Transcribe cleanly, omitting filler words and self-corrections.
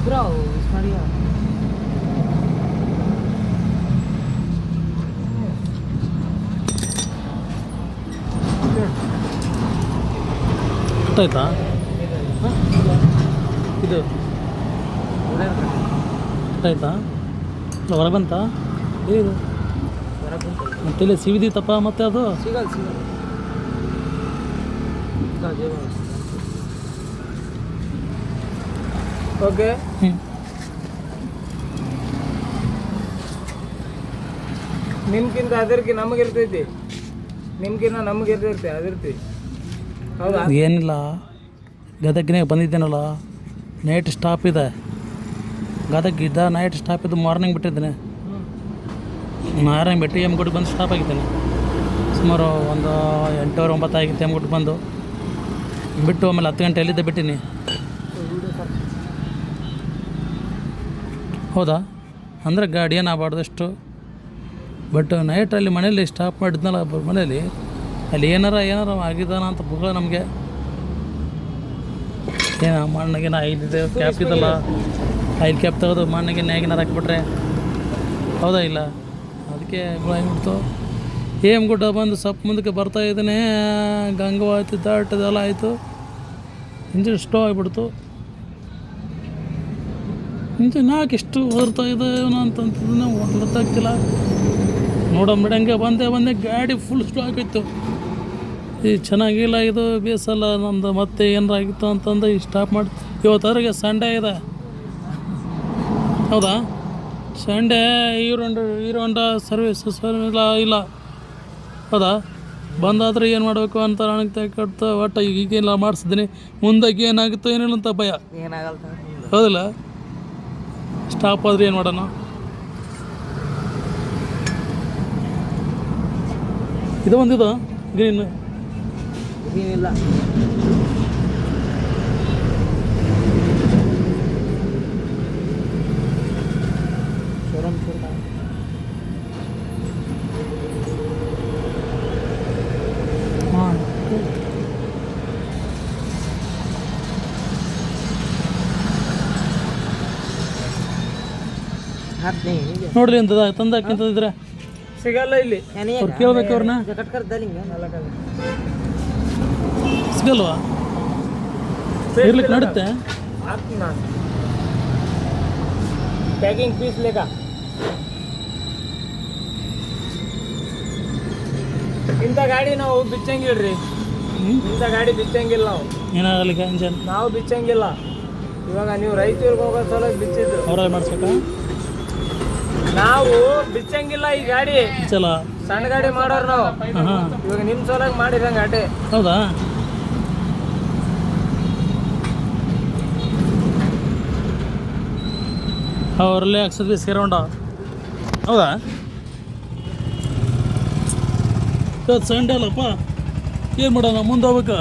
Bro, Maria. ಗೊತ್ತಾಯ್ತಾ ಇದು ಗೊತ್ತಾಯ್ತಾ ಇಲ್ಲ ಹೊರಗೆ ಬಂತ ಇದು ಮತ್ತೆ ಇಲ್ಲಿ ಸಿವಿದಿತ್ತಪ್ಪ ಮತ್ತೆ ಅದು ಸಿಗಲ್ ಓಕೆ ನಿಮ್ಗಿಂತ ಅದರ್ಕಿ ನಮಗಿರ್ತೈತಿ ನಿಮ್ಗಿನ್ನ ನಮಗಿರ್ತೈತಿ ಅದಿರ್ತಿ ಹೌದಾ ಏನಿಲ್ಲ ಗದಗಿನೇ ಬಂದಿದ್ದೇನಲ್ಲ ನೈಟ್ ಸ್ಟಾಪ್ ಇದೆ ಗದಗಿದ್ದ ನೈಟ್ ಸ್ಟಾಪ್ ಇದ್ದು ಮಾರ್ನಿಂಗ್ ಬಿಟ್ಟಿದ್ದೇನೆ ಮಾರ್ನಿಂಗ್ ಬಿಟ್ಟು ಎಮ್ಗುಟ್ಟಿಗೆ ಬಂದು ಸ್ಟಾಪ್ ಆಗಿದ್ದೇನೆ ಸುಮಾರು ಒಂದು 8-9 ಆಗಿತ್ತು ಎಮ್ಗುಟ್ಟಿಗೆ ಬಂದು ಬಿಟ್ಟು ಆಮೇಲೆ 10 ಗಂಟೆ ಎಲ್ಲಿದ್ದೆ ಬಿಟ್ಟಿನಿ. ಹೌದಾ ಅಂದರೆ ಗಾಡಿ ಏನಾಗಬಾರ್ದಷ್ಟು ಬಟ್ ನೈಟಲ್ಲಿ ಮನೇಲಿ ಸ್ಟಾಪ್ ಮಾಡಿದ್ನಲ್ಲ ಮನೇಲಿ ಅಲ್ಲಿ ಏನಾರ ಆಗಿದ್ದಾನ ಅಂತ ಬುಗ ನಮಗೆ ಏನ ಮಣ್ಣಗೇನ ಐದಿದೆ ಕ್ಯಾಪ್ ಇದಲ್ಲ 5 ಕ್ಯಾಪ್ ತೆಗೆದು ಮಣ್ಣಿಗೆ ಏನಾರು ಹಾಕಿಬಿಟ್ರೆ ಹೌದಾ ಇಲ್ಲ ಅದಕ್ಕೆ ಆಗಿಬಿಡ್ತು ಗುಡ್ಡ ಬಂದು ಸ್ವಲ್ಪ ಮುಂದಕ್ಕೆ ಬರ್ತಾ ಇದ್ದಾನೆ ಗಂಗು ಆಯ್ತು ದಾಟದೆಲ್ಲ ಆಯಿತು ಇಂಜಿನ್ ಸ್ಟೋ ಆಗಿಬಿಡ್ತು. ಇಂಜಿನ್ ಯಾಕೆ ಎಷ್ಟು ಓದ್ತಾ ಇದೆ ಏನೋ ಅಂತಂತದನ್ನ ಗೊತ್ತಾಗ್ತಿಲ್ಲ ನೋಡಂಬಿಡಂಗೆ ಬಂದೆ ಗಾಡಿ ಫುಲ್ ಸ್ಟೋ ಆಗಿತ್ತು. ಈ ಚೆನ್ನಾಗಿಲ್ಲ ಇದು ಬೇಸಲ್ಲ ನಮ್ದು ಮತ್ತೆ ಏನಾರ ಆಗಿತ್ತು ಅಂತಂದು ಈ ಸ್ಟಾಪ್ ಮಾಡಿ ಇವತ್ತವರೆಗೆ ಸಂಡೇ ಇದೆ ಹೌದಾ ಸಂಡೇ ಹೀರೋ ಸರ್ವಿಸ್ ಇಲ್ಲ ಹೌದಾ ಬಂದಾದ್ರೆ ಏನು ಮಾಡಬೇಕು ಅಂತ ನನಗೆ ಕಟ್ತಾ ಒಟ್ಟು ಈಗೆಲ್ಲ ಮಾಡಿಸಿದ್ದೀನಿ ಮುಂದಾಗಿ ಏನಾಗುತ್ತೋ ಏನಿಲ್ಲ ಅಂತ ಭಯ ಹೌದಿಲ್ಲ ಸ್ಟಾಪ್ ಆದ್ರೆ ಏನು ಮಾಡೋಣ. ಇದು ಒಂದಿದು ಗ್ರೀನ್ ಇಲ್ಲ ಹಾಂ ನೋಡ್ರಿ ಅಂತದ ತಂದಾಕಿಂತದಿದ್ರೆ ಸಿಗಲ್ಲ ಇಲ್ಲಿ ಅವ್ರು ಕೇಳ್ಬೇಕು ಅವ್ರನ್ನ ಸಿಗಲ್ವಾ ಇರ್ಲಿಕ್ಕೆ ನಡುತ್ತೆ ಪ್ಯಾಕಿಂಗ್ ಪೀಸ್ ಲೇಕ ಇಂಥ ಗಾಡಿ ನಾವು ಬಿಚ್ಚಂಗಿಲ್ರಿ ಇಂಥ ಗಾಡಿ ಬಿಚ್ಚಂಗಿಲ್ಲ ನಾವು ಏನಾಗಲಿಕ್ಕ ಇಂಜನ್ ನಾವು ಬಿಚ್ಚಂಗಿಲ್ಲ. ಇವಾಗ ನೀವು ರೈತರಿಗೆ ಹೋಗೋ ಸಲ ಬಿಚ್ಚಿದ್ರು ಅವರಲ್ಲಿ ಮಾಡಿಸ್ಬೇಕಾ ನಾವು ಬಿಚ್ಚಂಗಿಲ್ಲ ಈ ಗಾಡಿ ಚಲ ಸಣ್ಣ ಗಾಡಿ ಮಾಡೋರು ನಾವು ಹಾಂ ಇವಾಗ ನಿಮ್ಮ ಸಲುವಾಗಿ ಮಾಡಿರಂಗ ಅಟೆ ಹೌದಾ ಅವರಲ್ಲೇ ಹಾಕ್ಸಿದ್ವಿ ಸೇರೋಂಡ ಹೌದಾ ಇವತ್ತು ಸಂಡೇ ಅಲ್ಲಪ್ಪ ಏನು ಮಾಡೋಣ ಮುಂದೆ ಹೋಗ್ಬೇಕಾ